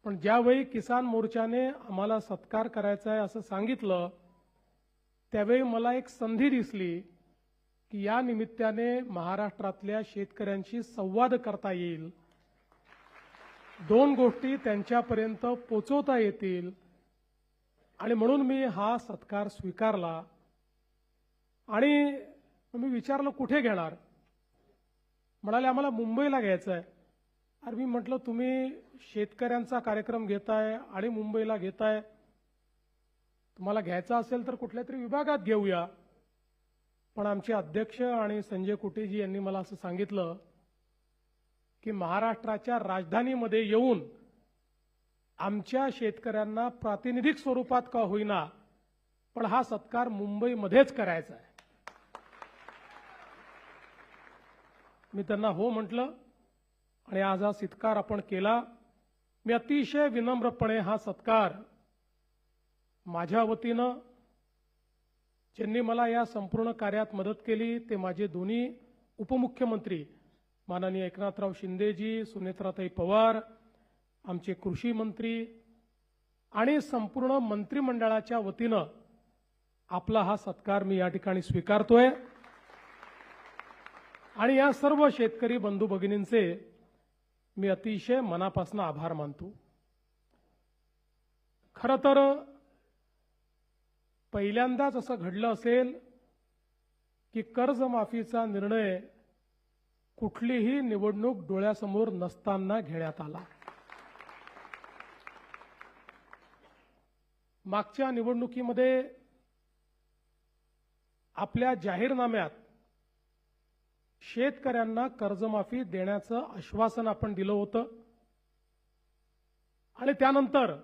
पण ज्यावेळी किसान मोर्चाने आम्हाला सत्कार करायचा आहे असं सांगितलं, त्यावेळी मला एक संधी दिसली की या निमित्ताने महाराष्ट्रातल्या शेतकऱ्यांशी संवाद करता येईल, दोन गोष्टी त्यांच्यापर्यंत पोहोचवता येतील, आणि म्हणून मी हा सत्कार स्वीकारला. आणि मी विचारलं कुठे घेणार. म्हणाले आम्हाला मुंबईला घ्यायचं आहे. अरे मी म्हटलं तुम्ही शेतकऱ्यांचा कार्यक्रम घेताय आणि मुंबईला घेताय, तुम्हाला घ्यायचा असेल तर कुठल्या तरी विभागात घेऊया. पण आमचे अध्यक्ष आणि संजय कुटेजी यांनी मला असं सांगितलं की महाराष्ट्राच्या राजधानीमध्ये येऊन आमच्या शेतकऱ्यांना प्रातिनिधिक स्वरूपात का होईना पण हा सत्कार मुंबईमध्येच करायचा आहे. मी त्यांना हो म्हटलं आणि आज हा सत्कार आपण केला. मी अतिशय विनम्रपणे हा सत्कार माझ्या वतीनं, ज्यांनी मला या संपूर्ण कार्यात मदत केली ते माझे दोन्ही उपमुख्यमंत्री माननीय एकनाथराव शिंदेजी, सुनेत्राताई पवार, आमचे कृषी मंत्री आणि संपूर्ण मंत्रिमंडळाच्या वतीनं आपला हा सत्कार मी या ठिकाणी स्वीकारतोय. आणि या सर्व शेतकरी बंधू भगिनींचे मी अतिशय मनापासून आभार मानतो. खरं तर पहिल्यांदाच असं घडलं असेल की कर्जमाफीचा निर्णय कुठलीही निवडणूक डोळ्यासमोर नसताना घेण्यात आला. मागच्या निवडणुकीमध्ये आपल्या जाहीरनाम्यात शेतकऱ्यांना कर्जमाफी देण्याचं आश्वासन आपण दिलं होतं आणि त्यानंतर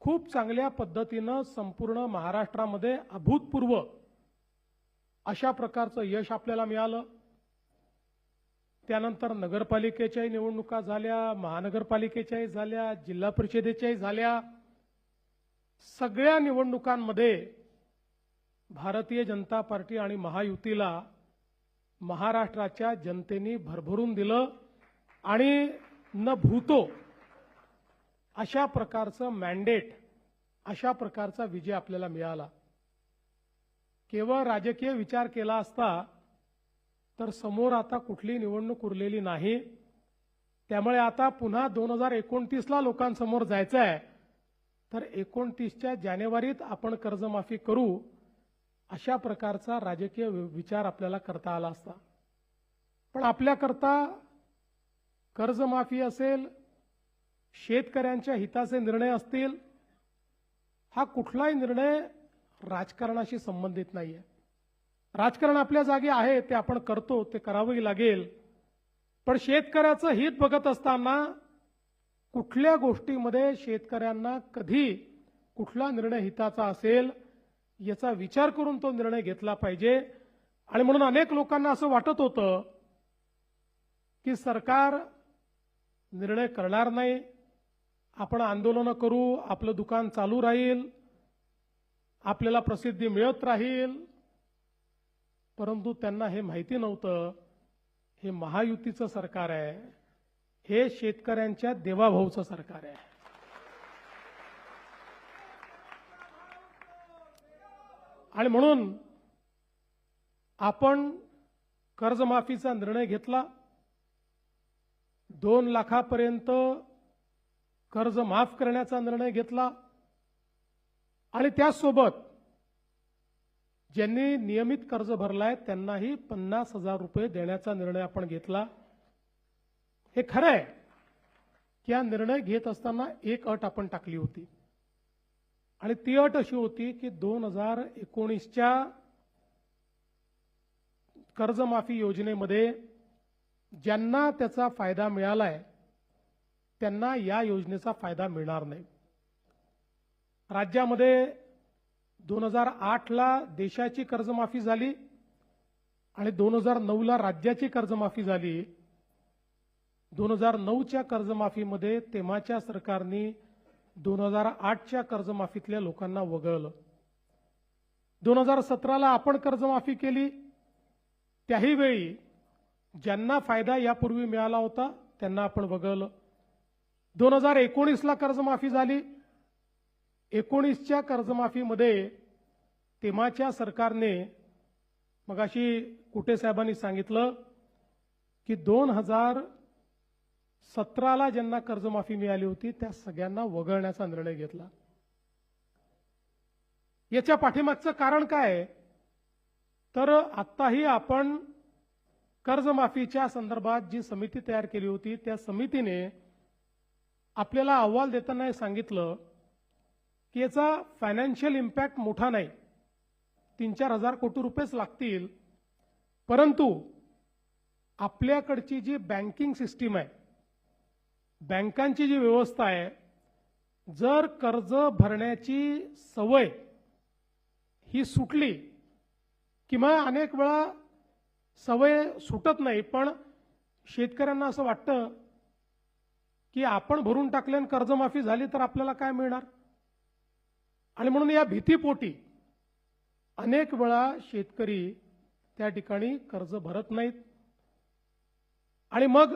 खूप चांगल्या पद्धतीनं संपूर्ण महाराष्ट्रामध्ये अभूतपूर्व अशा प्रकारचं यश आपल्याला मिळालं. त्यानंतर नगरपालिकेच्याही निवडणुका झाल्या, महानगरपालिकेच्याही झाल्या, जिल्हा परिषदेच्याही झाल्या. सगळ्या निवडणुकांमध्ये भारतीय जनता पार्टी आणि महायुतीला महाराष्ट्राच्या जनतेने भरभरून दिलं आणि न भूतो अशा प्रकारचं मॅन्डेट, अशा प्रकारचा विजय आपल्याला मिळाला. केवळ राजकीय विचार केला असता तर समोर आता कुठली निवडणूक उरलेली नाही. त्यामुळे आता पुन्हा 2029ला लोकांसमोर जायचं आहे, तर 29च्या जानेवारीत आपण कर्जमाफी करू अशा प्रकारचा राजकीय विचार आपल्याला करता आला असता. पण आपल्याकरता कर्जमाफी असेल, शेतकऱ्यांच्या हिताचे निर्णय असतील, हा कुठलाही निर्णय राजकारणाशी संबंधित नाहीये. राजकारण आपल्या जागी आहे, ते आपण करतो, ते करावंही लागेल. पण शेतकऱ्याचं हित बघत असताना कुठल्या गोष्टीमध्ये शेतकऱ्यांना कधी कुठला निर्णय हिताचा असेल याचा विचार करून तो निर्णय घेतला पाहिजे. आणि म्हणून अनेक लोकांना असं वाटत होतं की सरकार निर्णय करणार नाही, आपण आंदोलनं करू, आपलं दुकान चालू राहील, आपल्याला प्रसिद्धी मिळत राहील. परंतु त्यांना हे माहिती नव्हतं हे महायुतीचं सरकार आहे, हे शेतकऱ्यांच्या देवाभाऊचं सरकार आहे. आणि म्हणून आपण कर्जमाफीचा निर्णय घेतला. 2 लाखापर्यंत कर्ज माफ करण्याचा निर्णय घेतला आणि त्यासोबत ज्यांनी नियमित कर्ज भरलाय त्यांनाही 50,000 रुपये देण्याचा निर्णय आपण घेतला. हे खरं आहे की हा निर्णय घेत असताना एक अट आपण टाकली होती आणि ती अट अशी होती की 2019च्या कर्जमाफी योजनेमध्ये ज्यांना त्याचा फायदा मिळालाय त्यांना या योजनेचा फायदा मिळणार नाही. राज्यामध्ये 2008ला देशाची कर्जमाफी झाली आणि 2009ला राज्याची कर्जमाफी झाली. 2009च्या कर्जमाफीमध्ये तेव्हाच्या सरकारने 2008च्या कर्जमाफीतल्या लोकांना वगळलं. 2017ला आपण कर्जमाफी केली, त्याही वेळी ज्यांना फायदा यापूर्वी मिळाला होता त्यांना आपण वगळलं. 2019ला कर्जमाफी झाली. 19च्या कर्जमाफीमध्ये तेव्हाच्या सरकारने, मगाशी कुटे साहेबांनी सांगितलं की 2017ला ज्यांना कर्जमाफी मिळाली होती त्या सगळ्यांना वगळण्याचा निर्णय घेतला. याच्या पाठीमागचं कारण काय आहे? तर आत्ताही आपण कर्जमाफीच्या संदर्भात जी समिती तयार केली होती त्या समितीने आपल्याला अहवाल देताना हे सांगितलं की याचा फायनान्शियल इम्पॅक्ट मोठा नाही, 3-4 हजार कोटी रुपयेच लागतील, परंतु आपल्याकडची जी बँकिंग सिस्टीम आहे, बँकांची जी व्यवस्था आहे, जर कर्ज भरण्याची सवय ही सुटली किंवा अनेक वेळा सवय सुटत नाही, पण शेतकऱ्यांना असं वाटतं की आपण भरून टाकल्याने कर्जमाफी झाली तर आपल्याला काय मिळणार, आणि म्हणून या भीतीपोटी अनेक वेळा शेतकरी त्या ठिकाणी कर्ज भरत नाहीत आणि मग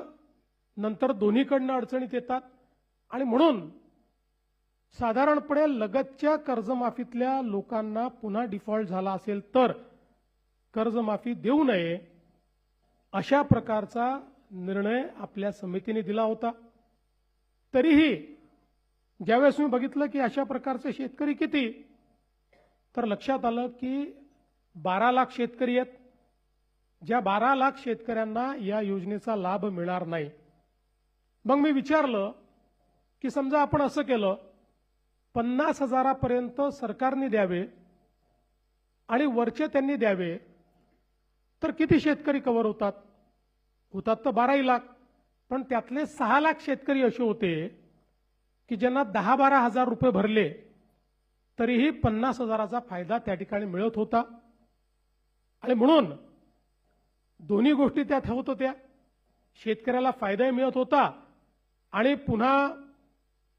नंतर दोन्हीकडनं अडचणीत येतात. आणि म्हणून साधारणपणे लगतच्या कर्जमाफीतल्या लोकांना पुन्हा डिफॉल्ट झाला असेल तर कर्जमाफी देऊ नये अशा प्रकारचा निर्णय आपल्या समितीने दिला होता. तरीही ज्यावेळेस मी बघितलं की अशा प्रकारचे शेतकरी किती, तर लक्षात आलं की 12 लाख शेतकरी आहेत. ज्या 12 लाख शेतकऱ्यांना या योजनेचा लाभ मिळणार नाही. मग मी विचारलं की समजा आपण असं केलं 50,000पर्यंत सरकारने द्यावे आणि वरचे त्यांनी द्यावे तर किती शेतकरी कव्हर होतात? होतात तर 12 लाख, पण त्यातले 6 लाख शेतकरी असे होते की ज्यांना 10-12 हजार रुपये भरले तरीही 50,000चा फायदा त्या ठिकाणी मिळत होता. आणि म्हणून दोन्ही गोष्टी त्यात होत होत्या. शेतकऱ्याला फायदाही मिळत होता आणि पुन्हा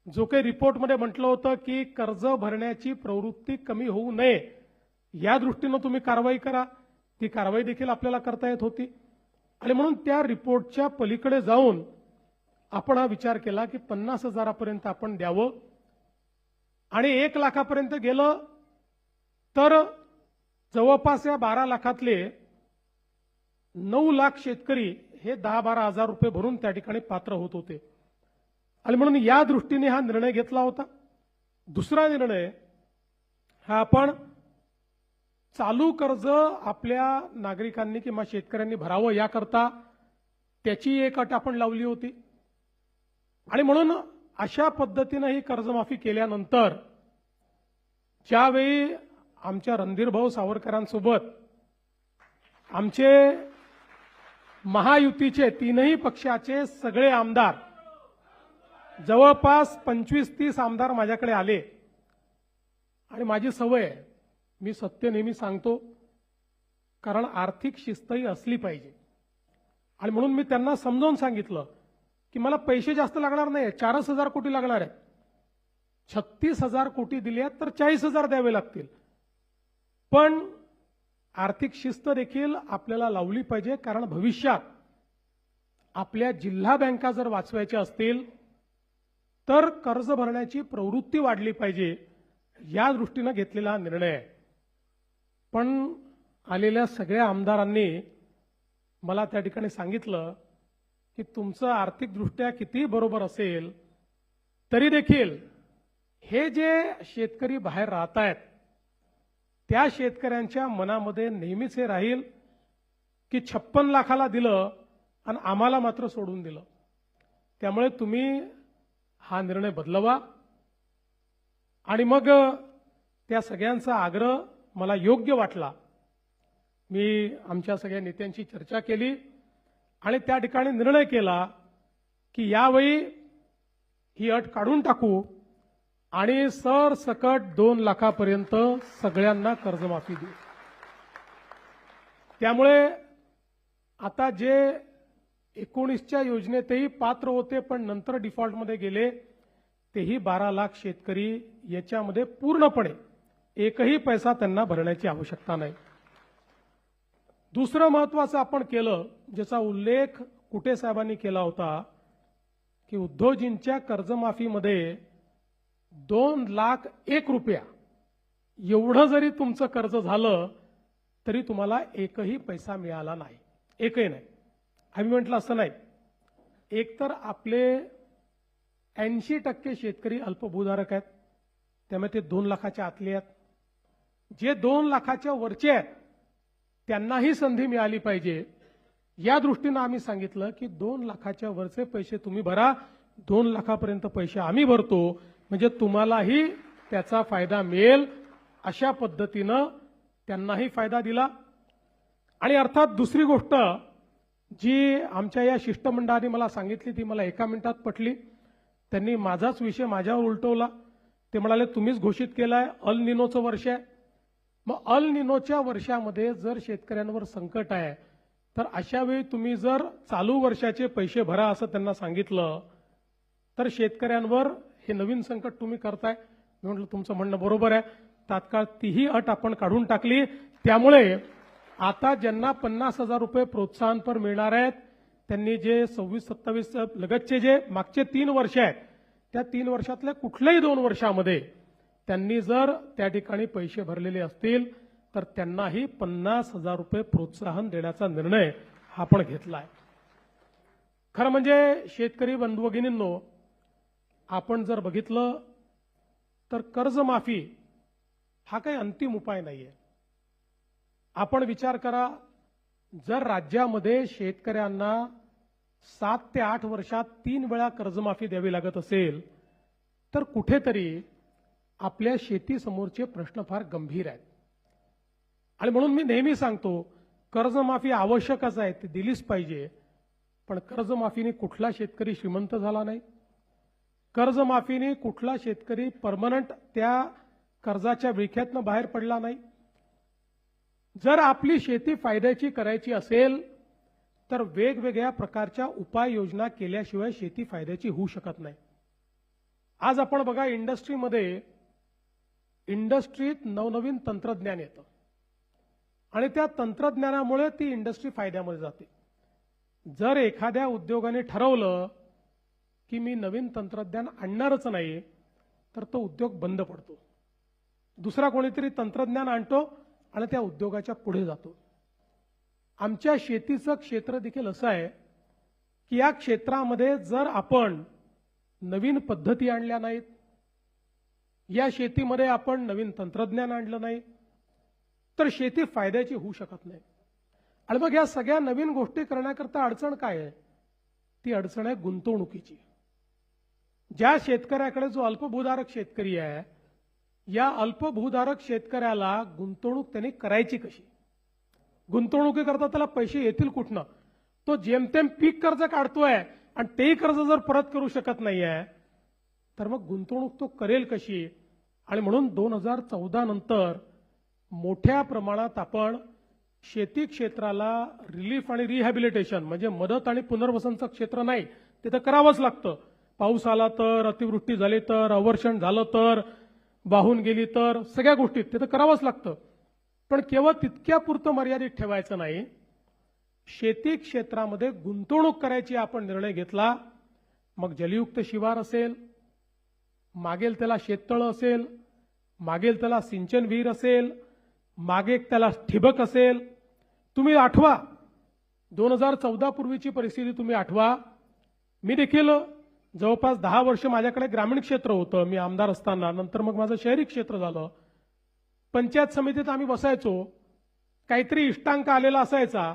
जो काही रिपोर्टमध्ये म्हटलं होतं की कर्ज भरण्याची प्रवृत्ती कमी होऊ नये या दृष्टीनं तुम्ही कारवाई करा, ती कारवाई देखील आपल्याला करता येत होती. आणि म्हणून त्या रिपोर्टच्या पलीकडे जाऊन आपण हा विचार केला की 50,000पर्यंत आपण द्यावं आणि 1 लाखापर्यंत गेलं तर जवळपास या 12 लाखातले 9 लाख शेतकरी हे 10-12 हजार रुपये भरून त्या ठिकाणी पात्र होत होते. आणि म्हणून या दृष्टीने हा निर्णय घेतला होता. दुसरा निर्णय हा आपण चालू कर्ज आपल्या नागरिकांनी किंवा शेतकऱ्यांनी भरावं याकरता त्याची एक अट आपण लावली होती. आणि म्हणून अशा पद्धतीनं ही कर्जमाफी केल्यानंतर ज्यावेळी आमच्या रणधीरभाऊ सावरकरांसोबत आमचे महायुतीचे 3ही पक्षाचे सगळे आमदार, जवळपास 25-30 आमदार माझ्याकडे आले. आणि माझी सवय आहे, मी सत्य नेहमी सांगतो, कारण आर्थिक शिस्तही असली पाहिजे. आणि म्हणून मी त्यांना समजावून सांगितलं की मला पैसे जास्त लागणार नाही, 4,000 कोटी लागणार आहेत. 36,000 कोटी दिले तर 40,000 द्यावे लागतील, पण आर्थिक शिस्त देखील आपल्याला लावली पाहिजे. कारण भविष्यात आपल्या जिल्हा बँका जर वाचवायच्या असतील तर कर्ज भरण्याची प्रवृत्ती वाढली पाहिजे, या दृष्टीनं घेतलेला हा निर्णय आहे. पण आलेल्या सगळ्या आमदारांनी मला त्या ठिकाणी सांगितलं की तुमचं आर्थिकदृष्ट्या किती बरोबर असेल तरी देखील हे जे शेतकरी बाहेर राहत आहेत त्या शेतकऱ्यांच्या मनामध्ये नेहमीच हे राहील की 56 लाखाला दिलं आणि आम्हाला मात्र सोडून दिलं. त्यामुळे तुम्ही हा निर्णय बदलवा. आणि मग त्या सगळ्यांचा आग्रह मला योग्य वाटला. मी आमच्या सगळ्या नेत्यांची चर्चा केली आणि त्या ठिकाणी निर्णय केला की यावेळी ही अट काढून टाकू आणि सरसकट 2 लाखापर्यंत सगळ्यांना कर्जमाफी देऊ. त्यामुळे आता जे 19च्या योजनेतही पात्र होते पण नंतर डिफॉल्टमध्ये गेले तेही 12 लाख शेतकरी याच्यामध्ये पूर्णपणे एकही पैसा त्यांना भरण्याची आवश्यकता नाही. दुसरं महत्त्वाचं आपण केलं, ज्याचा उल्लेख कुटे साहेबांनी केला होता, की उद्धवजींच्या कर्जमाफीमध्ये 2,01,000 रुपया एवढं जरी तुमचं कर्ज झालं तरी तुम्हाला एकही पैसा मिळाला नाही, एकही नाही. आम्ही म्हटलं असं नाही. एकतर आपले 80% शेतकरी अल्पभूधारक आहेत, त्यामुळे ते 2 लाखाच्या आतले आहेत. जे 2 लाखाच्या वरचे आहेत त्यांनाही संधी मिळाली पाहिजे, या दृष्टीनं आम्ही सांगितलं की 2 लाखाच्या वरचे पैसे तुम्ही भरा, 2 लाखापर्यंत पैसे आम्ही भरतो, म्हणजे तुम्हालाही त्याचा फायदा मिळेल. अशा पद्धतीनं त्यांनाही फायदा दिला. आणि अर्थात दुसरी गोष्ट जी आमच्या या शिष्टमंडळाने मला सांगितली ती मला एका मिनिटात पटली. त्यांनी माझाच विषय माझ्यावर उलटवला. ते म्हणाले तुम्हीच घोषित केलाय अल निनोचं वर्ष आहे. मग अल निनोच्या वर्षामध्ये जर शेतकऱ्यांवर संकट आहे तर अशा वेळी तुम्ही जर चालू वर्षाचे पैसे भरा असं त्यांना सांगितलं तर शेतकऱ्यांवर हे नवीन संकट तुम्ही करताय. मी म्हटलं तुमचं म्हणणं बरोबर आहे. तात्काळ तीही अट आपण काढून टाकली. त्यामुळे आता ज्यांना 50,000 रुपये प्रोत्साहनपर मिळणार आहेत त्यांनी जे 26-27 लगतचे जे मागचे 3 वर्ष आहेत त्या 3 वर्षातल्या कुठल्याही 2 वर्षामध्ये त्यांनी जर त्या ठिकाणी पैसे भरलेले असतील तर त्यांनाही 50,000 रुपये प्रोत्साहन देण्याचा निर्णय आपण घेतला आहे. खरं म्हणजे शेतकरी बंधू भगिनींनो, आपण जर बघितलं तर कर्जमाफी हा काही अंतिम उपाय नाहीये. आपण विचार करा, जर राज्यामध्ये शेतकऱ्यांना 7 ते 8 वर्षात 3 वेळा कर्जमाफी द्यावी लागत असेल तर कुठेतरी आपल्या शेतीसमोरचे प्रश्न फार गंभीर आहेत. आणि म्हणून मी नेहमी सांगतो कर्जमाफी आवश्यकच आहे, ती दिलीच पाहिजे. पण कर्जमाफीने कुठला शेतकरी श्रीमंत झाला नाही. कर्जमाफीने कुठला शेतकरी परमनंट त्या कर्जाच्या विळख्यातनं बाहेर पडला नाही. जर आपली शेती फायद्याची करायची असेल तर वेगवेगळ्या प्रकारच्या उपाययोजना केल्याशिवाय शेती फायद्याची होऊ शकत नाही. आज आपण बघा इंडस्ट्रीत नवनवीन तंत्रज्ञान येतं आणि त्या तंत्रज्ञानामुळे ती इंडस्ट्री फायद्यामध्ये जाते. जर एखाद्या उद्योगाने ठरवलं की मी नवीन तंत्रज्ञान आणणारच नाही तर तो उद्योग बंद पडतो. दुसरा कोणीतरी तंत्रज्ञान आणतो आणि त्या उद्योगाच्या पुढे जातो. आमच्या शेतीचं क्षेत्र देखील असं आहे की या क्षेत्रामध्ये जर आपण नवीन पद्धती आणल्या नाहीत, या शेतीमध्ये आपण नवीन तंत्रज्ञान आणलं नाही तर शेती फायद्याची होऊ शकत नाही. आणि मग या सगळ्या नवीन गोष्टी करण्याकरता अडचण काय आहे? ती अडचण आहे गुंतवणुकीची. ज्या शेतकऱ्याकडे जो अल्पभूधारक शेतकरी आहे, या अल्पभूधारक शेतकऱ्याला गुंतवणूक त्यांनी करायची कशी? गुंतवणुकीकरता त्याला पैसे येतील कुठनं? तो जेमतेम पीक कर्ज काढतोय आणि तेही कर्ज जर परत करू शकत नाहीये तर मग गुंतवणूक तो करेल कशी? आणि म्हणून 2014 नंतर मोठ्या प्रमाणात आपण शेती क्षेत्राला रिलीफ आणि रिहॅबिलिटेशन म्हणजे मदत आणि पुनर्वसनचं क्षेत्र नाही, ते तर करावंच लागतं. पाऊस आला तर, अतिवृष्टी झाली तर, अवर्षण झालं तर, वाहून गेली तर, सगळ्या गोष्टीत ते तर करावंच लागतं. पण केवळ तितक्यापुरतं मर्यादित ठेवायचं नाही. शेती क्षेत्रामध्ये गुंतवणूक करायची आपण निर्णय घेतला. मग जलयुक्त शिवार असेल, मागेल त्याला शेततळं असेल, मागेल त्याला सिंचन विहीर असेल, मागे त्याला ठिबक असेल. तुम्ही आठवा 2014 पूर्वीची परिस्थिती तुम्ही आठवा. मी देखील जवळपास 10 वर्ष माझ्याकडे ग्रामीण क्षेत्र होतं मी आमदार असताना. नंतर मग माझं शहरी क्षेत्र झालं. पंचायत समितीत आम्ही बसायचो, काहीतरी इष्टांक आलेला असायचा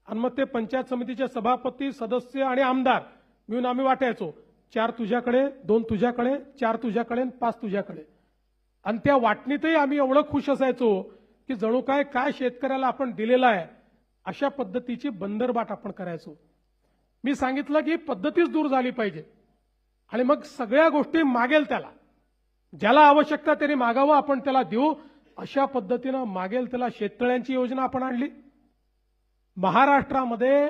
आणि मग ते पंचायत समितीचे सभापती, सदस्य आणि आमदार मिळून आम्ही वाटायचो. 4 तुझ्याकडे, 2 तुझ्याकडे, 4 तुझ्याकडे, 5 तुझ्याकडे. आणि त्या वाटणीतही आम्ही एवढं खुश असायचो की जणू काय शेतकऱ्याला आपण दिलेला आहे अशा पद्धतीची बंदरबाट आपण करायचो. मी सांगितलं की पद्धतीच दूर झाली पाहिजे आणि मग सगळ्या गोष्टी मागेल त्याला, ज्याला आवश्यकता त्याने मागावं, आपण त्याला देऊ, अशा पद्धतीनं मागेल त्याला शेततळ्यांची योजना आपण आणली. महाराष्ट्रामध्ये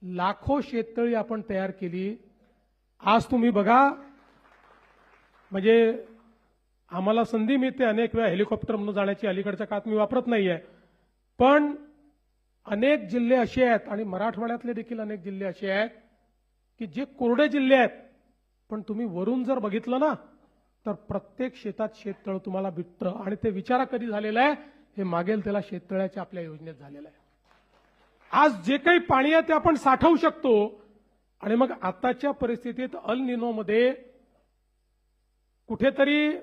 लाखो शेततळी आपण तयार केली. आज तुम्ही बघा, म्हणजे आम्हाला संधी मिळते अनेक वेळा हेलिकॉप्टर म्हणून जाण्याची, अलीकडच्या काळात मी वापरत नाहीये, पण अनेक जिल्हे असे आहेत आणि मराठवाड्यातले देखील अनेक जिल्हे असे आहेत की जे कोरडे जिल्हे आहेत, पण तुम्ही वरून जर बघितलं ना तर प्रत्येक शेतात शेततळ तुम्हाला भेटतं आणि ते विचारा कधी झालेलं आहे, हे मागेल त्याला शेततळ्याच्या आपल्या योजनेत झालेलं आहे. आज जे काही पाणी आहे ते आपण साठवू शकतो आणि मग आताच्या परिस्थितीत अल निनोमध्ये कुठेतरी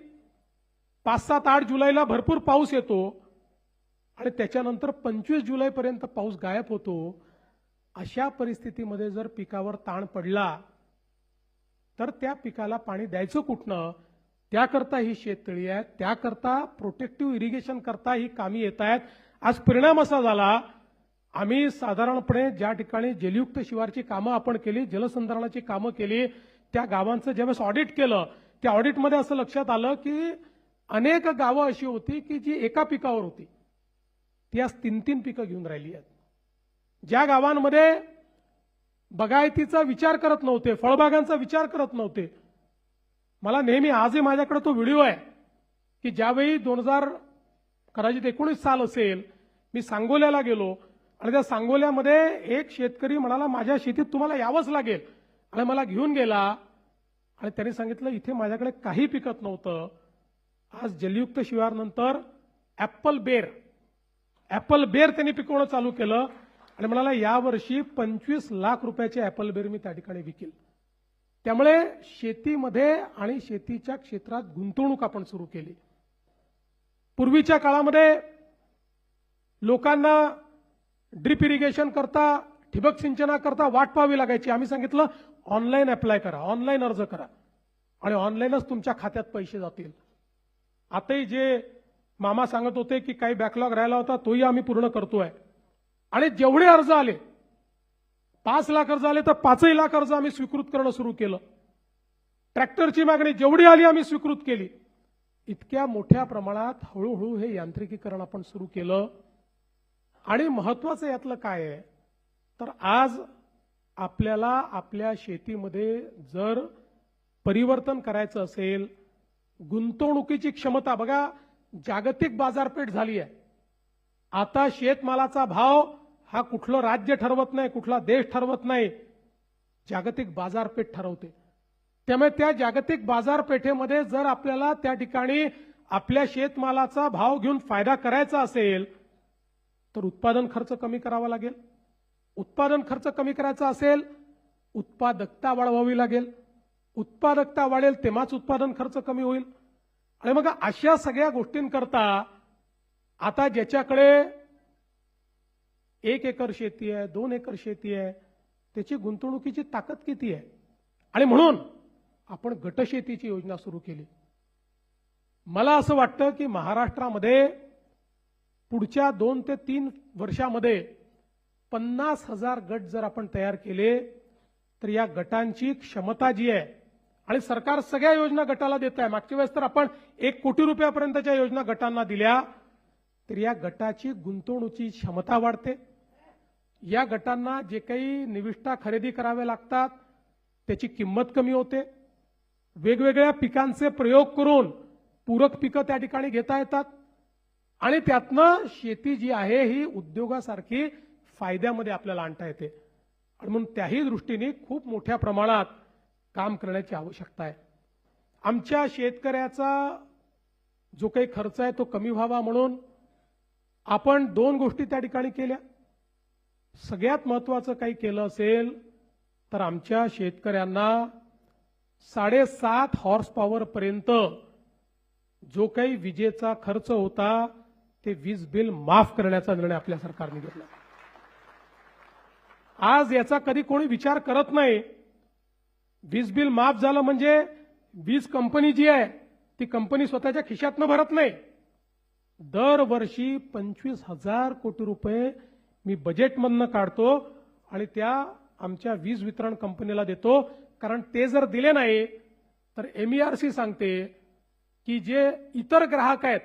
5, 7, 8 जुलैला भरपूर पाऊस येतो आणि त्याच्यानंतर 25 जुलैपर्यंत पाऊस गायब होतो. अशा परिस्थितीमध्ये जर पिकावर ताण पडला तर त्या पिकाला पाणी द्यायचं कुठनं? त्याकरता ही शेततळी आहेत, त्याकरता प्रोटेक्टिव्ह इरिगेशन करता ही कामी येत आहेत. आज परिणाम असा झाला, आम्ही साधारणपणे ज्या ठिकाणी जलयुक्त शिवारची कामं आपण केली, जलसंधारणाची कामं केली, त्या गावांचं ज्यावेळेस ऑडिट केलं, त्या ऑडिटमध्ये असं लक्षात आलं की अनेक गावं अशी होती की जी एका पिकावर होती, ती आज 3-3 पिकं घेऊन राहिली आहेत. ज्या गावांमध्ये बागायतीचा विचार करत नव्हते, फळबागांचा विचार करत नव्हते, मला नेहमी आजही माझ्याकडे तो व्हिडिओ आहे की ज्यावेळी 2019 साल असेल, मी सांगोल्याला गेलो आणि त्या सांगोल्यामध्ये एक शेतकरी म्हणाला माझ्या शेतीत तुम्हाला यावंच लागेल आणि मला घेऊन गेला आणि त्यांनी सांगितलं इथे माझ्याकडे काही पिकत नव्हतं. आज जलयुक्त शिवारनंतर ऍपल बेर त्यांनी पिकवणं चालू केलं आणि म्हणाला यावर्षी 25 लाख रुपयाचे ऍपल बेर मी त्या ठिकाणी विकेल. त्यामुळे शेतीमध्ये आणि शेतीच्या क्षेत्रात गुंतवणूक आपण सुरू केली. पूर्वीच्या काळामध्ये लोकांना ड्रिप इरिगेशन करता, ठिबक सिंचनाकरता वाट पाहावी लागायची. आम्ही सांगितलं ऑनलाईन अप्लाय करा, ऑनलाईन अर्ज करा आणि ऑनलाईनच तुमच्या खात्यात पैसे जातील. आताही जे मामा सांगत होते की काही बॅकलॉग राहिला होता तोही आम्ही पूर्ण करतोय आणि जेवढे अर्ज आले 5 लाख अर्ज आले तर 5 लाख अर्ज आम्ही स्वीकृत करणं सुरू केलं. ट्रॅक्टरची मागणी जेवढी आली आम्ही स्वीकृत केली. इतक्या मोठ्या प्रमाणात हळूहळू हे यांत्रिकीकरण आपण सुरू केलं. आणि महत्वाचं यातलं काय आहे तर आज आपल्याला आपल्या शेतीमध्ये जर परिवर्तन करायचं असेल, गुंतवणुकीची क्षमता बघा, जागतिक बाजारपेठ झाली आहे. आता शेतमालाचा भाव हा कुठलं राज्य ठरवत नाही, कुठला देश ठरवत नाही, जागतिक बाजारपेठ ठरवते. त्यामुळे त्या जागतिक बाजारपेठेमध्ये जर आपल्याला त्या ठिकाणी आपल्या शेतमालाचा भाव घेऊन फायदा करायचा असेल तर उत्पादन खर्च कमी करावा लागेल. उत्पादन खर्च कमी करायचा असेल, उत्पादकता वाढवावी लागेल. उत्पादकता वाढेल तेव्हाच उत्पादन खर्च कमी होईल. आणि मग अशा सगळ्या गोष्टींकरता आता ज्याच्याकडे 1 एकर शेती आहे, 2 एकर शेती आहे, त्याची गुंतवणुकीची ताकद किती आहे? आणि म्हणून आपण गटशेतीची योजना सुरू केली. मला असं वाटतं की महाराष्ट्रामध्ये पुढच्या 2 ते 3 वर्षामध्ये 50,000 गट जर आपण तयार केले तर या गटांची क्षमता जी आहे, आणि सरकार सगळ्या योजना गटाला देत आहे. मागच्या वेळेस तर आपण 1 कोटी रुपयापर्यंतच्या योजना गटांना दिल्या, तर या गटाची गुंतवणुकीची क्षमता वाढते. या गटांना जे काही निविष्ठा खरेदी कराव्या लागतात त्याची किंमत कमी होते. वेगवेगळ्या पिकांचे प्रयोग करून पूरक पिकं त्या ठिकाणी घेता येतात आणि त्यातनं शेती जी आहे ही उद्योगासारखी फायद्यामध्ये आपल्याला आणता येते. आणि म्हणून त्याही दृष्टीने खूप मोठ्या प्रमाणात काम करण्याची आवश्यकता आहे. आमच्या शेतकऱ्याचा जो काही खर्च आहे तो कमी व्हावा म्हणून आपण 2 गोष्टी त्या ठिकाणी केल्या. सगळ्यात महत्त्वाचं काही केलं असेल तर आमच्या शेतकऱ्यांना 7.5 हॉर्स पॉवर पर्यंत जो काही विजेचा खर्च होता ते वीज बिल माफ करण्याचा निर्णय आपल्या सरकारने घेतला. आज याचा कधी कोणी विचार करत नाही. वीज बिल माफ झालं म्हणजे वीज कंपनी जी आहे ती कंपनी स्वतःच्या खिशातनं भरत नाही. दरवर्षी 25,000 कोटी रुपये मी बजेटमधनं काढतो आणि त्या आमच्या वीज वितरण कंपनीला देतो. कारण ते जर दिले नाही तर MERC सांगते की जे इतर ग्राहक आहेत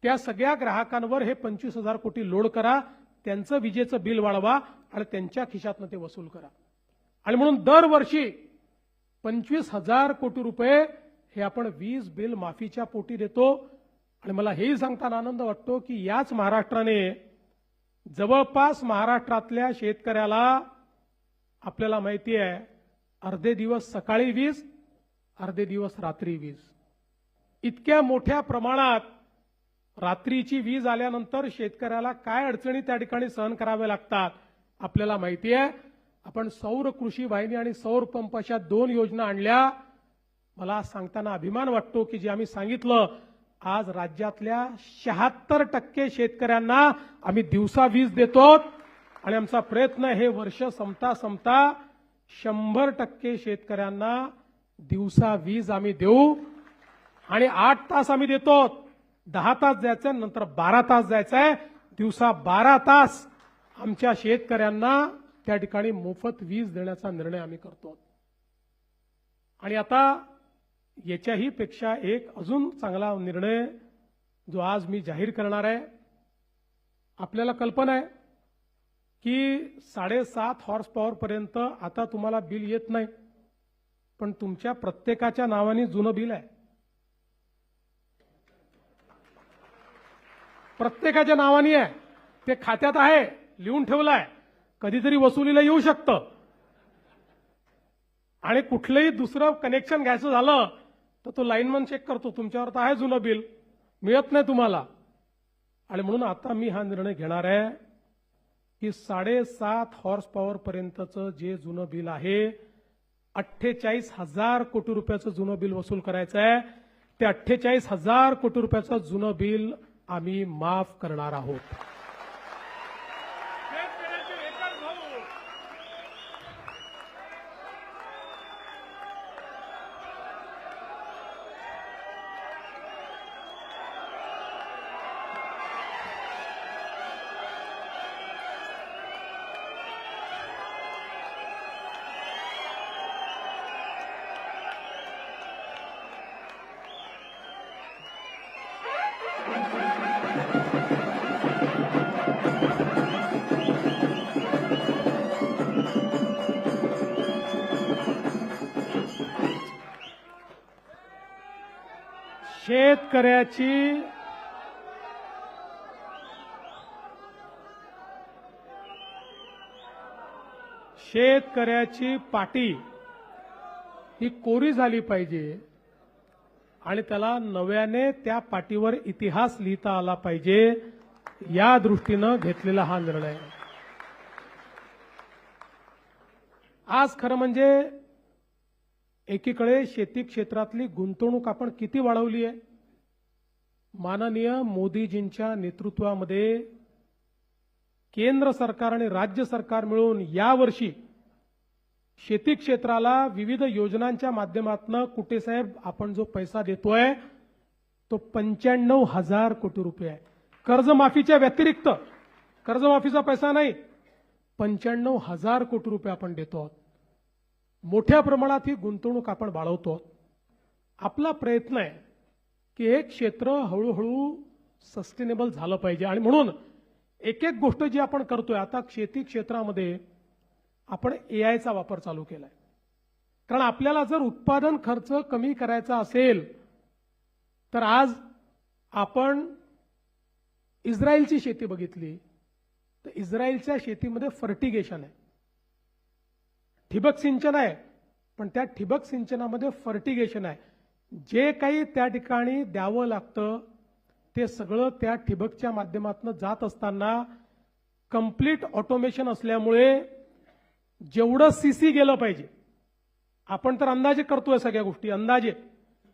त्या सगळ्या ग्राहकांवर हे 25,000 कोटी लोड करा, त्यांचं विजेचं बिल वाढवा आणि त्यांच्या खिशातनं ते वसूल करा. आणि म्हणून दरवर्षी 25,000 कोटी रुपये हे आपण वीज बिल माफीच्या पोटी देतो. आणि मला हेही सांगताना आनंद वाटतो की याच महाराष्ट्राने जवळपास महाराष्ट्रातल्या शेतकऱ्याला आपल्याला माहिती आहे अर्धे दिवस सकाळी वीज, अर्धे दिवस रात्री वीज. इतक्या मोठ्या प्रमाणात रात्रीची वीज आल्यानंतर शेतकऱ्याला काय अडचणी त्या ठिकाणी सहन कराव्या लागतात आपल्याला माहिती आहे. आपण सौर कृषी वाहिनी आणि सौर पंप अशा 2 योजना आणल्या. मला सांगताना अभिमान वाटतो की जे आम्ही सांगितलं, आज राज्यातल्या 76% शेतकऱ्यांना आम्ही दिवसा वीज देतो आणि आमचा प्रयत्न हे वर्ष संपता 100% शेतकऱ्यांना दिवसा वीज आम्ही देऊ. आणि 8 तास आम्ही देतो. 10 तास द्यायचं, नंतर 12 तास द्यायचंय. दिवसा 12 तास आमच्या शेतकऱ्यांना त्या ठिकाणी मोफत वीज देण्याचा निर्णय आम्ही करतो. आणि आता याच्याही पेक्षा एक अजून चांगला निर्णय जो आज मी जाहीर करणार आहे. आपल्याला कल्पना आहे की 7.5 हॉर्स पॉवर पर्यंत आता तुम्हाला बिल येत नाही, पण तुमच्या प्रत्येकाच्या नावाने जुनं बिल आहे. प्रत्येकाच्या नावाने आहे, ते खात्यात आहे, लिहून ठेवलं आहे. कधीतरी वसुलीला येऊ शकतं. आणि कुठलंही दुसरं कनेक्शन घ्यायचं झालं तर तो लाईनमन चेक करतो, तुमच्यावर तर आहे जुनं बिल, मिळत नाही तुम्हाला. आणि म्हणून आता मी हा निर्णय घेणार आहे की 7.5 हॉर्स पॉवर पर्यंतचं जे जुनं बिल आहे, 48,000 कोटी रुपयाचं जुनं बिल वसूल करायचं आहे. ते 48,000 कोटी रुपयाचं जुनं बिल आम्ही माफ करणार आहोत. शेतकऱ्याची पाटी ही कोरी झाली पाहिजे आणि त्याला नव्याने त्या पाटीवर इतिहास लिहिता आला पाहिजे, या दृष्टीनं घेतलेला हा निर्णय. आज खरं म्हणजे एकीकडे शेती क्षेत्रातली गुंतवणूक आपण किती वाढवली आहे. माननीय मोदीजींच्या नेतृत्वामध्ये केंद्र सरकार आणि राज्य सरकार मिळून यावर्षी शेती क्षेत्राला विविध योजनांच्या माध्यमातून कुठे साहेब आपण जो पैसा देतोय तो 95,000 कोटी रुपये आहे. कर्जमाफीच्या व्यतिरिक्त, कर्जमाफीचा पैसा नाही, 95,000 कोटी रुपये आपण देतो. मोठ्या प्रमाणात ही गुंतवणूक आपण वाढवतो. आपला प्रयत्न आहे की हे क्षेत्र हळूहळू सस्टेनेबल झालं पाहिजे. आणि म्हणून एक एक गोष्ट जी आपण करतोय, आता शेती क्षेत्रामध्ये आपण एआयचा वापर चालू केलाय. कारण आपल्याला जर उत्पादन खर्च कमी करायचा असेल तर आज आपण इस्रायलची शेती बघितली तर इस्रायलच्या शेतीमध्ये फर्टिगेशन आहे, ठिबक सिंचन आहे, पण त्या ठिबक सिंचनामध्ये फर्टिगेशन आहे. जे काही त्या ठिकाणी द्यावं लागतं ते सगळं त्या ठिबकच्या माध्यमातून जात असताना कंप्लीट ऑटोमेशन असल्यामुळे जेवढं सीसी गेलं पाहिजे, आपण तर अंदाजे करतोय सगळ्या गोष्टी, अंदाजे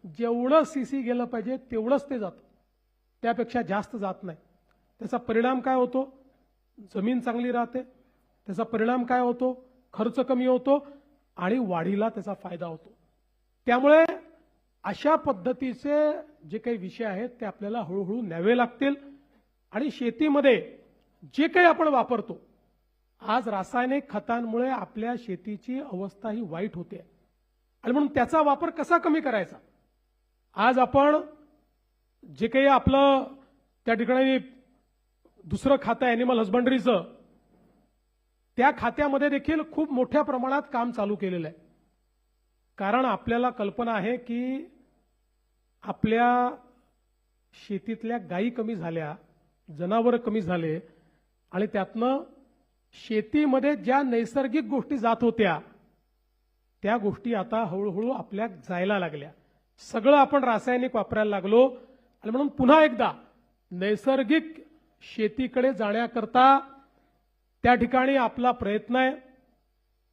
जेवढं सीसी गेलं पाहिजे तेवढंच ते जातं, त्यापेक्षा जास्त जात नाही. त्याचा परिणाम काय होतो? जमीन चांगली राहते. त्याचा परिणाम काय होतो? खर्च कमी होतो आणि वाढीला त्याचा फायदा होतो. त्यामुळे अशा पद्धतीचे जे काही विषय आहेत ते आपल्याला हळूहळू न्यावे लागतील. आणि शेतीमध्ये जे काही आपण वापरतो, आज रासायनिक खतांमुळे आपल्या शेतीची अवस्था ही वाईट होते आणि म्हणून त्याचा वापर कसा कमी करायचा. आज आपण जे काही आपलं त्या ठिकाणी दुसरं खातं ॲनिमल हजबंडरीचं, त्या खात्यामध्ये देखील खूप मोठ्या प्रमाणात काम चालू केलेलं आहे. कारण आपल्याला कल्पना आहे की आपल्या शेतीतल्या गायी कमी झाल्या, जनावरं कमी झाले आणि त्यातनं शेतीमध्ये ज्या नैसर्गिक गोष्टी जात होत्या त्या गोष्टी आता हळूहळू आपल्या जायला लागल्या. सगळं आपण रासायनिक वापरायला लागलो आणि म्हणून पुन्हा एकदा नैसर्गिक शेतीकडे जाण्याकरता त्या ठिकाणी आपला प्रयत्न आहे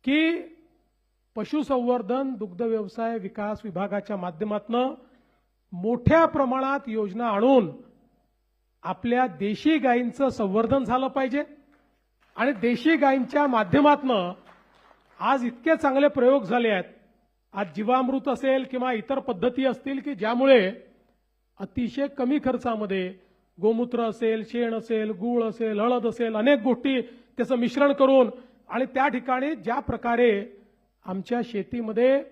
की पशुसंवर्धन दुग्ध व्यवसाय विकास विभागाच्या माध्यमातून मोठ्या प्रमाणात योजना आणून आपल्या देशी गायींचं संवर्धन झालं पाहिजे. आणि देशी गायींच्या माध्यमातून आज इतके चांगले प्रयोग झाले आहेत. आज जीवामृत असेल किंवा इतर पद्धती असतील की ज्यामुळे अतिशय कमी खर्चामध्ये गोमूत्र असेल, शेण असेल, गूळ असेल, हळद असेल, अनेक गोष्टी त्याचं मिश्रण करून आणि त्या ठिकाणी ज्या प्रकारे आमच्या शेतीमध्ये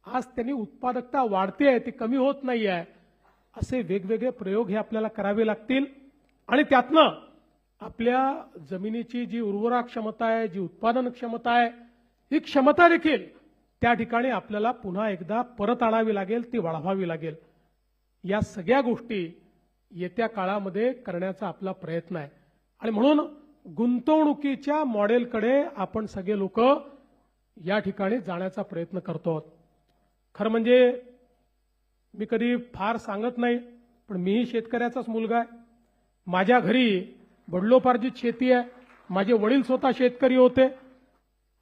आज त्यांनी उत्पादकता वाढते आहे, ती कमी होत नाही आहे. असे वेगवेगळे प्रयोग हे आपल्याला करावे लागतील आणि त्यातनं आपल्या जमिनीची जी उर्वरा क्षमता आहे, जी उत्पादन क्षमता आहे, ही क्षमता देखील त्या ठिकाणी आपल्याला पुन्हा एकदा परत आणावी लागेल, ती वाढवावी लागेल. या सगळ्या गोष्टी येत्या काळामध्ये करण्याचा आपला प्रयत्न आहे आणि म्हणून गुंतवणुकीच्या मॉडेलकडे आपण सगळे लोक या ठिकाणी जाण्याचा प्रयत्न करतो. खरं म्हणजे मी कधी फार सांगत नाही, पण मीही शेतकऱ्याचाच मुलगा आहे. माझ्या घरी वडिलोपार्जित शेती आहे. माझे वडील स्वतः शेतकरी होते.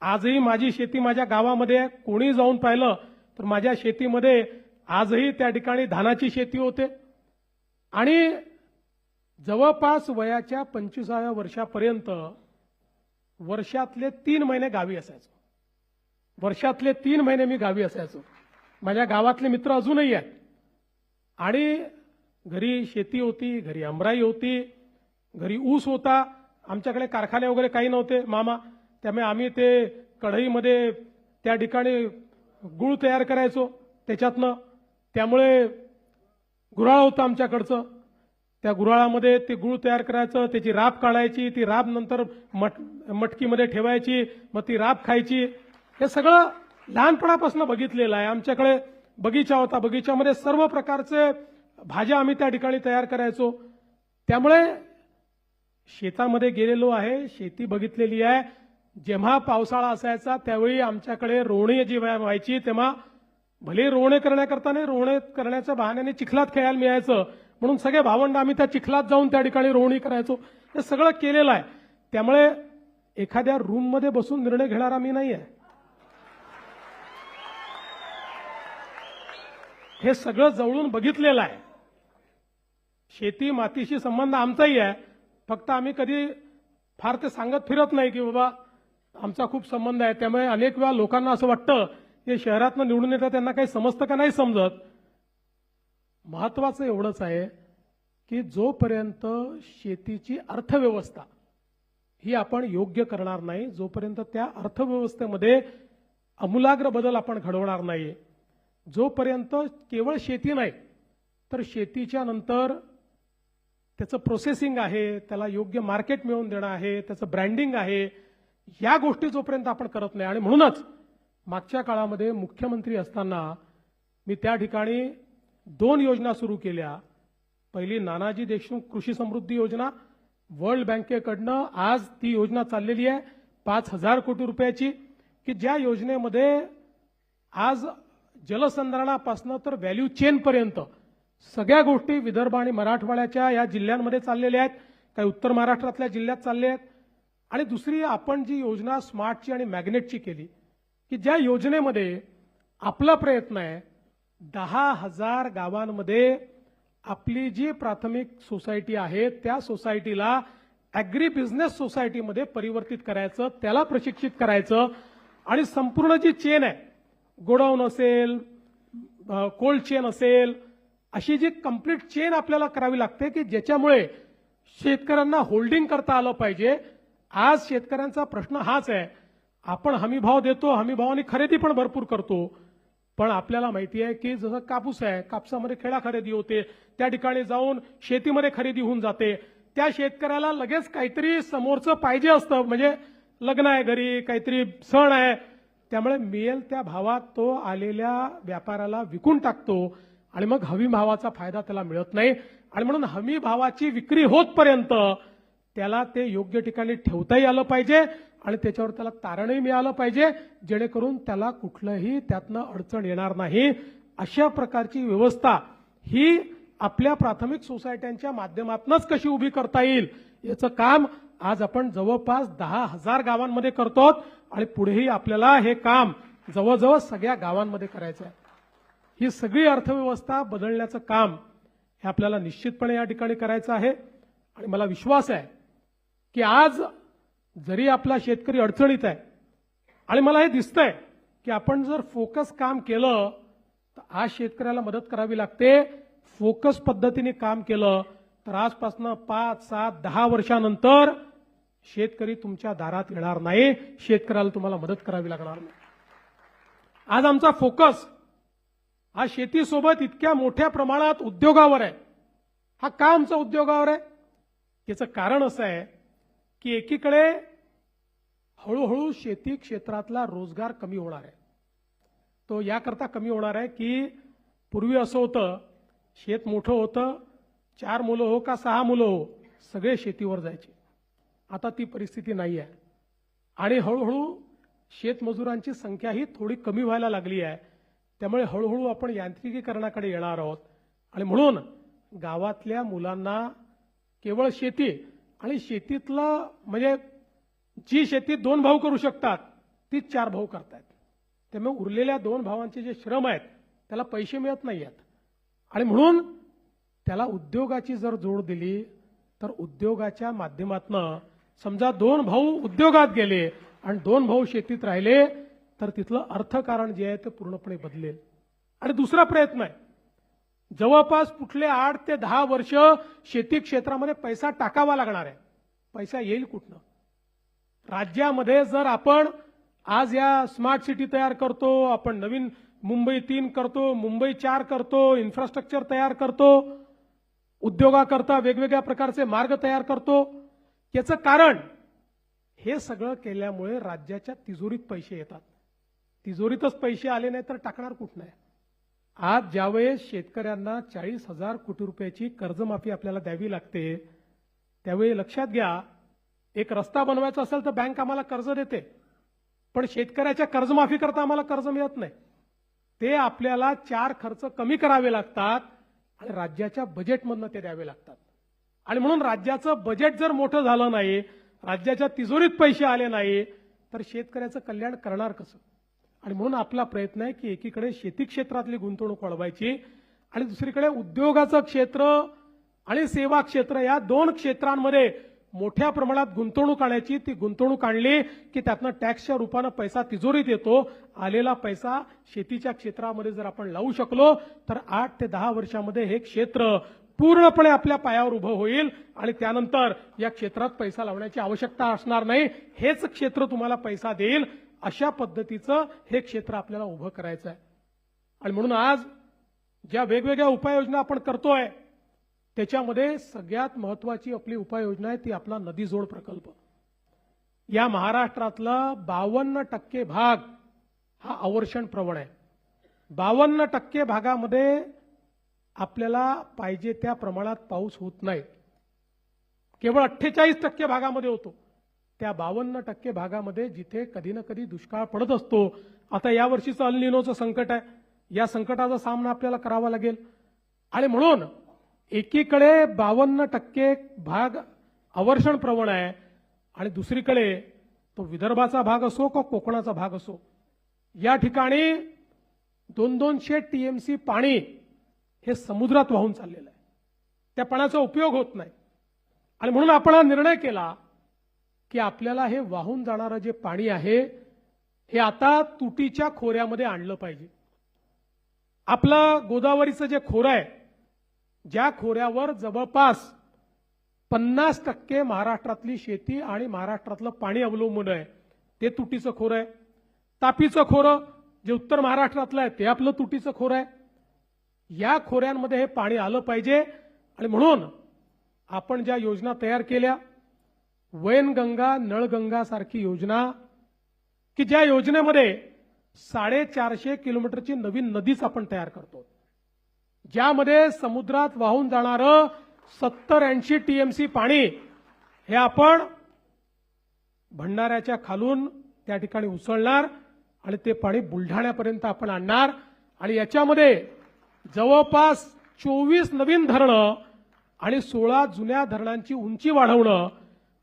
आजही माझी शेती माझ्या गावामध्ये आहे. कोणी जाऊन पाहिलं तर माझ्या शेतीमध्ये आजही त्या ठिकाणी धानाची शेती होते आणि जवळपास वयाच्या 25व्या वर्षापर्यंत वर्षातले 3 महिने गावी असायचो. वर्षातले 3 महिने मी गावी असायचो. माझ्या गावातले मित्र अजूनही आहेत आणि घरी शेती होती, घरी आमराई होती, घरी ऊस होता. आमच्याकडे कारखाने वगैरे काही नव्हते मामा, त्यामुळे आम्ही ते कढईमध्ये त्या ठिकाणी गूळ तयार करायचो त्याच्यातनं. त्यामुळे गुऱ्हाळ होतं आमच्याकडचं. त्या गुऱ्हाळामध्ये ते गूळ तयार करायचं, त्याची राब काढायची, ती राब नंतर मटकीमध्ये ठेवायची, मग ती राब खायची. हे सगळं लहानपणापासून बघितलेलं आहे. आमच्याकडे बगीचा होता, बगीच्यामध्ये सर्व प्रकारचे भाज्या आम्ही त्या ठिकाणी तयार करायचो. त्यामुळे शेतामध्ये गेलेलो आहे, शेती बघितलेली आहे. जेव्हा पावसाळा असायचा त्यावेळी आमच्याकडे रोवणी जी व्हायची, तेव्हा भले रोवणे करण्याकरता नाही, रोवणे करण्याच्या बहाण्याने चिखलात खेळायला मिळायचं म्हणून सगळे भावंड आम्ही त्या चिखलात जाऊन त्या ठिकाणी रोवणी करायचो. हे सगळं केलेलं आहे. त्यामुळे एखाद्या रूममध्ये बसून निर्णय घेणारा मी नाही आहे. हे सगळं जवळून बघितलेलं आहे. शेती मातीशी संबंध आमचाही आहे. फक्त आम्ही कधी फार ते सांगत फिरत नाही की बाबा आमचा खूप संबंध आहे. त्यामुळे अनेक वेळा लोकांना असं वाटतं की शहरातनं निवडून येतं त्यांना काही समजतं का नाही समजत. महत्वाचं एवढंच आहे की जोपर्यंत शेतीची अर्थव्यवस्था ही आपण योग्य करणार नाही, जोपर्यंत त्या अर्थव्यवस्थेमध्ये आमूलाग्र बदल आपण घडवणार नाही, जोपर्यंत केवळ शेती नाही तर शेतीच्या नंतर त्याचं प्रोसेसिंग आहे, त्याला योग्य मार्केट मिळवून देणं आहे, त्याचं ब्रँडिंग आहे, या गोष्टी जोपर्यंत आपण करत नाही. आणि म्हणूनच मागच्या काळामध्ये मुख्यमंत्री असताना मी त्या ठिकाणी 2 योजना सुरू केल्या. पहिली नानाजी देशमुख कृषी समृद्धी योजना, वर्ल्ड बँकेकडनं आज ती योजना चाललेली आहे 5,000 कोटी रुपयाची, की ज्या योजनेमध्ये आज जलसंधारणापासून तर व्हॅल्यू चेनपर्यंत सगळ्या गोष्टी विदर्भ आणि मराठवाड्याच्या या जिल्ह्यांमध्ये चाललेल्या आहेत, काही उत्तर महाराष्ट्रातल्या जिल्ह्यात चालले आहेत. आणि दुसरी आपण जी योजना स्मार्टची आणि मॅग्नेटची केली, की ज्या योजनेमध्ये आपला प्रयत्न आहे 10,000 गावांमध्ये आपली जी प्राथमिक सोसायटी आहे त्या सोसायटीला ॲग्री बिझनेस सोसायटीमध्ये परिवर्तित करायचं, त्याला प्रशिक्षित करायचं आणि संपूर्ण जी चेन आहे, गोडाऊन असेल, कोल्ड चेन असेल, अशी जी कंप्लीट चेन आपल्याला करावी लागते की ज्याच्यामुळे शेतकऱ्यांना होल्डिंग करता आलं पाहिजे. आज शेतकऱ्यांचा प्रश्न हाच आहे, आपण हमीभाव देतो, हमीभावाने खरेदी पण भरपूर करतो, पण आपल्याला माहिती आहे की जसं कापूस आहे, कापसामध्ये खेळा खरेदी होते, त्या ठिकाणी जाऊन शेतीमध्ये खरेदी होऊन जाते. त्या शेतकऱ्याला लगेच काहीतरी समोरचं पाहिजे असतं, म्हणजे लग्न आहे घरी, काहीतरी सण आहे, त्यामुळे मिळेल त्या भावात तो आलेल्या व्यापाऱ्याला विकून टाकतो आणि मग हमी भावाचा फायदा त्याला मिळत नाही. आणि म्हणून हमी भावाची विक्री होतपर्यंत त्याला ते योग्य ठिकाणी ठेवताही आलं पाहिजे आणि त्याच्यावर त्याला तारणही मिळालं पाहिजे, जेणेकरून त्याला कुठलंही त्यातनं अडचण येणार नाही. अशा प्रकारची व्यवस्था ही आपल्या प्राथमिक सोसायट्यांच्या माध्यमातूनच कशी उभी करता येईल याचं काम आज आपण जवळपास 10,000 गावांमध्ये करतो आणि पुढेही आपल्याला हे काम जवळजवळ सगळ्या गावांमध्ये करायचं आहे. ही सगळी अर्थव्यवस्था बदलण्याचं काम हे आपल्याला निश्चितपणे या ठिकाणी करायचं आहे. आणि मला विश्वास आहे की आज जरी आपला शेतकरी अडचणीत आहे आणि मला हे दिसतंय की आपण जर फोकस काम केलं तर आज शेतकऱ्याला मदत करावी लागते. फोकस पद्धतीने काम केलं तर आजपासून 5, 7, 10 वर्षानंतर शेतकरी तुमच्या दारात येणार नाही, शेतकऱ्याला तुम्हाला मदत करावी लागणार नाही. आज आमचा फोकस हा शेतीसोबत इतक्या मोठ्या प्रमाणात उद्योगावर आहे. हा का आमचा उद्योगावर आहे? याचं कारण असं आहे की एकीकडे हळूहळू शेती क्षेत्रातला रोजगार कमी होणार आहे. तो याकरता कमी होणार आहे की पूर्वी असं होतं, शेत मोठं होतं, 4 मुलं हो का 6 मुलं हो सगळे शेतीवर जायचे. आता ती परिस्थिती नाही आहे आणि हळूहळू शेतमजुरांची संख्याही थोडी कमी व्हायला लागली आहे. त्यामुळे हळूहळू आपण यांत्रिकीकरणाकडे येणार आहोत आणि म्हणून गावातल्या मुलांना केवळ शेती आणि शेतीतलं म्हणजे जी शेती 2 भाऊ करू शकतात तीच 4 भाऊ करतायत. त्यामुळे उरलेल्या 2 भावांचे जे श्रम आहेत त्याला पैसे मिळत नाही आहेत आणि म्हणून त्याला उद्योगाची जर जोड दिली तर उद्योगाच्या माध्यमातून समजा 2 भाऊ उद्योगात गेले आणि 2 भाऊ शेतीत राहिले तर तिथलं अर्थकारण जे आहे ते पूर्णपणे बदलेल. आणि दुसरा प्रयत्न आहे, जवळपास कुठले 8 ते 10 वर्ष शेती क्षेत्रामध्ये पैसा टाकावा लागणार आहे. पैसा येईल कुठनं? राज्यामध्ये जर आपण आज या स्मार्ट सिटी तयार करतो, आपण नवीन मुंबई 3 करतो, मुंबई 4 करतो, इन्फ्रास्ट्रक्चर तयार करतो, उद्योगाकरता वेगवेगळ्या प्रकारचे मार्ग तयार करतो, याचं कारण हे सगळं केल्यामुळे राज्याच्या तिजोरीत पैसे येतात. तिजोरीतच पैसे आले नाही तर टाकणार कुठनं आहे? आज ज्यावेळेस शेतकऱ्यांना 40,000 कोटी रुपयाची कर्जमाफी आपल्याला द्यावी लागते, त्यावेळी लक्षात घ्या, एक रस्ता बनवायचा असेल तर बँक आम्हाला कर्ज देते, पण शेतकऱ्याच्या कर्जमाफी करता आम्हाला कर्ज मिळत नाही. ते आपल्याला 4 खर्च कमी करावे लागतात आणि राज्याच्या बजेटमधनं ते द्यावे लागतात. आणि म्हणून राज्याचं बजेट जर मोठं झालं नाही, राज्याच्या तिजोरीत पैसे आले नाही तर शेतकऱ्याचं कल्याण करणार कसं? आणि म्हणून आपला प्रयत्न आहे की एकीकडे शेती क्षेत्रातली गुंतवणूक वाढवायची आणि दुसरीकडे उद्योगाचं क्षेत्र आणि सेवा क्षेत्र या 2 क्षेत्रांमध्ये मोठ्या प्रमाणात गुंतवणूक आणायची. ती गुंतवणूक आणली की त्यातनं टॅक्सच्या रूपानं पैसा तिजोरीत येतो. आलेला पैसा शेतीच्या क्षेत्रामध्ये जर आपण लावू शकलो तर 8 ते 10 वर्षामध्ये हे क्षेत्र पूर्णपणे आपल्या पायावर उभं होईल आणि त्यानंतर या क्षेत्रात पैसा लावण्याची आवश्यकता असणार नाही. हेच क्षेत्र तुम्हाला पैसा देईल. अशा पद्धतीचं हे क्षेत्र आपल्याला उभं करायचं आहे. आणि म्हणून आज ज्या वेगवेगळ्या उपाययोजना आपण करतोय त्याच्यामध्ये सगळ्यात महत्वाची आपली उपाययोजना आहे ती आपला नदी जोड प्रकल्प. या महाराष्ट्रातला 52% भाग हा अवर्षण प्रवण आहे. 52% भागामध्ये आपल्याला पाहिजे त्या प्रमाणात पाऊस होत नाही. केवळ 48% भागामध्ये होतो. त्या 52% भागामध्ये जिथे कधी ना कधी दुष्काळ पडत असतो. आता यावर्षीचं अल निनोचं संकट आहे. या संकटाचा सामना आपल्याला करावा लागेल आणि म्हणून एकीकडे 52% भाग अवर्षण प्रवण आहे आणि दुसरीकडे तो विदर्भाचा भाग असो का कोकणाचा भाग असो, या ठिकाणी 200 TMC पाणी हे समुद्रात वाहून चाललेलं आहे. त्या पाण्याचा उपयोग होत नाही आणि म्हणून आपण हा निर्णय केला की आपल्याला हे वाहून जाणारं जे पाणी आहे हे आता तुटीच्या खोऱ्यामध्ये आणलं पाहिजे. आपलं गोदावरीचं जे खोरं आहे, ज्या खोऱ्यावर जवळपास 50% महाराष्ट्रातली शेती आणि महाराष्ट्रातलं पाणी अवलंबून आहे, ते तुटीचं खोरं आहे. तापीचं खोरं जे उत्तर महाराष्ट्रातलं आहे ते आपलं तुटीचं खोरं आहे. या खोऱ्यांमध्ये हे पाणी आलं पाहिजे आणि म्हणून आपण ज्या योजना तयार केल्या, वैनगंगा नळगंगा सारखी योजना की ज्या योजनेमध्ये 450 किलोमीटरची नवीन नदीच आपण तयार करतो, ज्यामध्ये समुद्रात वाहून जाणारं 70-80 TMC पाणी हे आपण भंडाऱ्याच्या खालून त्या ठिकाणी उसळणार आणि ते पाणी बुलढाण्यापर्यंत आपण आणणार आणि याच्यामध्ये जवळपास 24 नवीन धरणं आणि 16 जुन्या धरणांची उंची वाढवणं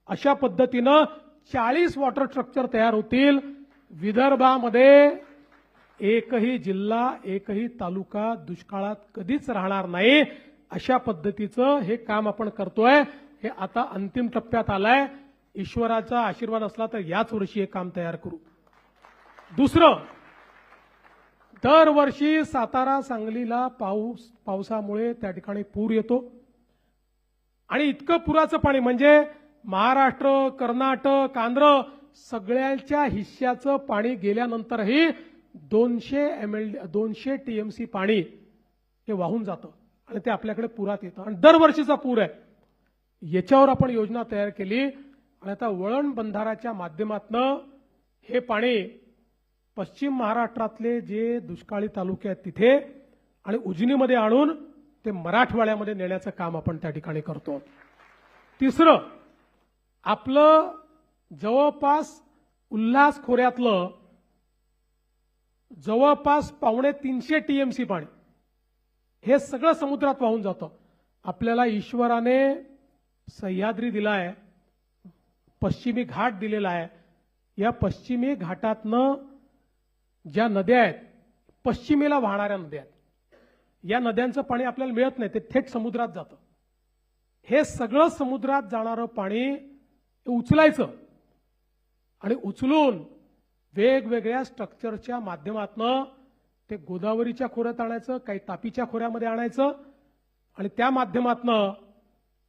अशा पद्धतीनं 40 वॉटर स्ट्रक्चर तयार होतील। विदर्भामध्ये एकही जिल्हा एकही तालुका दुष्काळात कधीच राहणार नाही अशा पद्धतीचं हे काम आपण करतोय। हे आता अंतिम टप्प्यात आलंय। ईश्वराचा आशीर्वाद असला तर याच वर्षी हे काम तयार करू। दुसरं, दरवर्षी सातारा सांगलीला पावसामुळे त्या ठिकाणी पूर येतो आणि इतकं पुराचं पाणी म्हणजे महाराष्ट्र, कर्नाटक, आंध्र सगळ्यांच्या हिश्श्याचं पाणी गेल्यानंतरही 200 टीएमसी पाणी हे वाहून जातं आणि ते आपल्याकडे पुरात येतं आणि दरवर्षीचा पूर आहे। याच्यावर आपण योजना तयार केली आणि आता वळण बंधाराच्या माध्यमातून हे पाणी पश्चिम महाराष्ट्रातले जे दुष्काळी तालुके आहेत तिथे आणि उजनीमध्ये आणून ते मराठवाड्यामध्ये नेण्याचं काम आपण त्या ठिकाणी करतो। तिसरं, आपलं जवळपास उल्हास खोऱ्यातलं जवळपास 250 टीएमसी पाणी हे सगळं समुद्रात वाहून जातं। आपल्याला ईश्वराने सह्याद्री दिलाय, पश्चिमी घाट दिलेला आहे। या पश्चिमी घाटातनं ज्या नद्या आहेत, पश्चिमेला वाहणाऱ्या नद्या आहेत, या नद्यांचं पाणी आपल्याला मिळत नाही, ते थेट समुद्रात जातं। हे सगळं समुद्रात जाणारं पाणी उचलायचं आणि उचलून वेगवेगळ्या स्ट्रक्चरच्या माध्यमातून ते गोदावरीच्या खोऱ्यात आणायचं, काही तापीच्या खोऱ्यामध्ये आणायचं आणि त्या माध्यमातून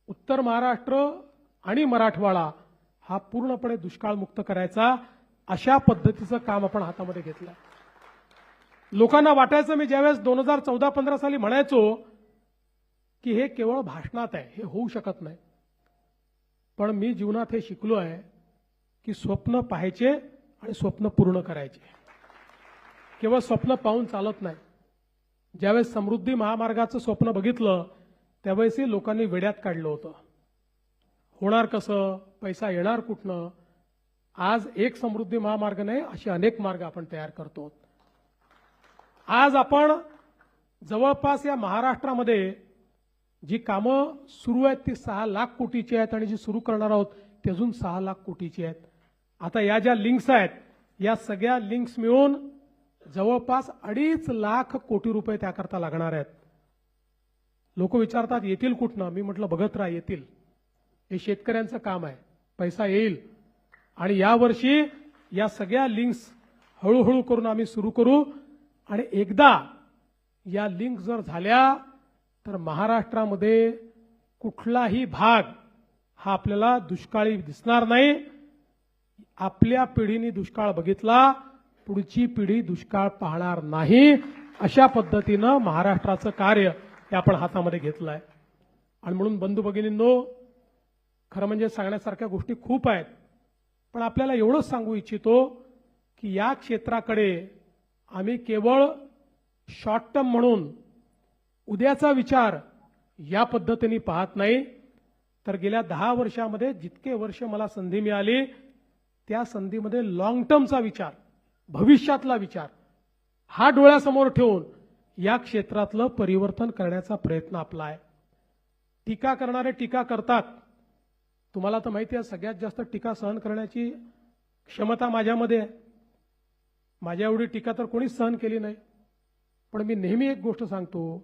उत्तर महाराष्ट्र आणि मराठवाडा हा पूर्णपणे दुष्काळमुक्त करायचा। अशा पद्धतीचं काम आपण हातामध्ये घेतलं। लोकांना वाटायचं, मी ज्यावेळेस 2014-15 साली म्हणायचो की हे केवळ भाषणात आहे, हे होऊ शकत नाही, पण मी जीवनात हे शिकलो आहे की स्वप्न पाहायचे आणि स्वप्न पूर्ण करायचे। केवळ स्वप्न पाहून चालत नाही। ज्यावेळेस समृद्धी महामार्गाचं स्वप्न बघितलं त्यावेळेसही लोकांनी वेड्यात काढलं होतं। होणार कसं, पैसा येणार कुठनं? आज एक समृद्धी महामार्ग नाही, असे अनेक मार्ग आपण तयार करतो। आज आपण जवळपास या महाराष्ट्रामध्ये जी कामं सुरू आहेत ती 6 लाख कोटीची आहेत आणि जी सुरू करणार आहोत ती अजून 6 लाख कोटीची आहेत। आता या ज्या लिंक्स आहेत या सगळ्या लिंक्स मिळून जवळपास 2.5 लाख कोटी रुपये त्याकरता लागणार आहेत। लोक विचारतात येतील कुठनं? मी म्हटलं बघत राहा, येतील। हे शेतकऱ्यांचं काम आहे, पैसा येईल आणि यावर्षी या सगळ्या लिंक्स हळूहळू करून आम्ही सुरू करू आणि एकदा या लिंक जर झाल्या तर महाराष्ट्रामध्ये कुठलाही भाग हा आपल्याला दुष्काळी दिसणार नाही। आपल्या पिढीने दुष्काळ बघितला, पुढची पिढी दुष्काळ पाहणार नाही। अशा पद्धतीनं महाराष्ट्राचं कार्य हे आपण हातामध्ये घेतलं आहे आणि म्हणून बंधू भगिनींनो, खरं म्हणजे सांगण्यासारख्या गोष्टी खूप आहेत, पण आपल्याला एवढंच सांगू इच्छितो की या क्षेत्राकडे आम्ही केवळ शॉर्ट टर्म म्हणून उद्याचा विचार या पद्धतीने पाहत नाही, तर गेल्या 10 वर्षामध्ये जितके वर्ष मला संधी मिळाली त्या संधीमध्ये लॉंग टर्मचा विचार, भविष्यातला विचार हा डोळ्यासमोर ठेवून या क्षेत्रातलं परिवर्तन करण्याचा प्रयत्न आपला आहे। टीका करणारे टीका करतात, तुम्हाला तर माहिती आहे सगळ्यात जास्त टीका सहन करण्याची क्षमता माझ्यामध्ये आहे। माझ्या एवढी टीका तर कोणीच सहन केली नाही, पण मी नेहमी एक गोष्ट सांगतो,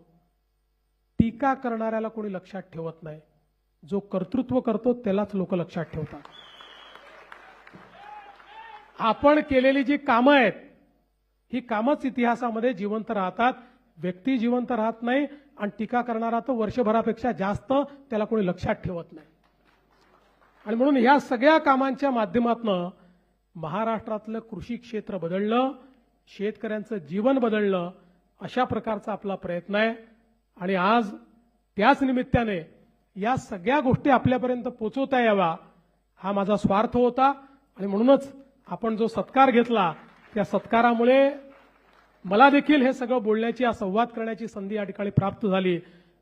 टीका करणाऱ्याला कोणी लक्षात ठेवत नाही, जो कर्तृत्व करतो त्यालाच लोक लक्षात ठेवतात। आपण केलेली जी कामं आहेत ही कामच इतिहासामध्ये जिवंत राहतात, व्यक्ती जिवंत राहत नाही आणि टीका करणारा तर वर्षभरापेक्षा जास्त त्याला कोणी लक्षात ठेवत नाही। आणि म्हणून या सगळ्या कामांच्या माध्यमातून महाराष्ट्रातलं कृषी क्षेत्र बदललं, शेतकऱ्यांचं जीवन बदललं, अशा प्रकारचा आपला प्रयत्न आहे आणि आज त्याच निमित्ताने या सगळ्या गोष्टी आपल्यापर्यंत पोहोचवता यावा हा माझा स्वार्थ होता आणि म्हणूनच आपण जो सत्कार घेतला त्या सत्कारामुळे मला देखील हे सगळं बोलण्याची, संवाद करण्याची संधी या ठिकाणी प्राप्त झाली।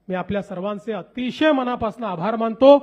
मी आपल्या सर्वांचे अतिशय मनापासून आभार मानतो।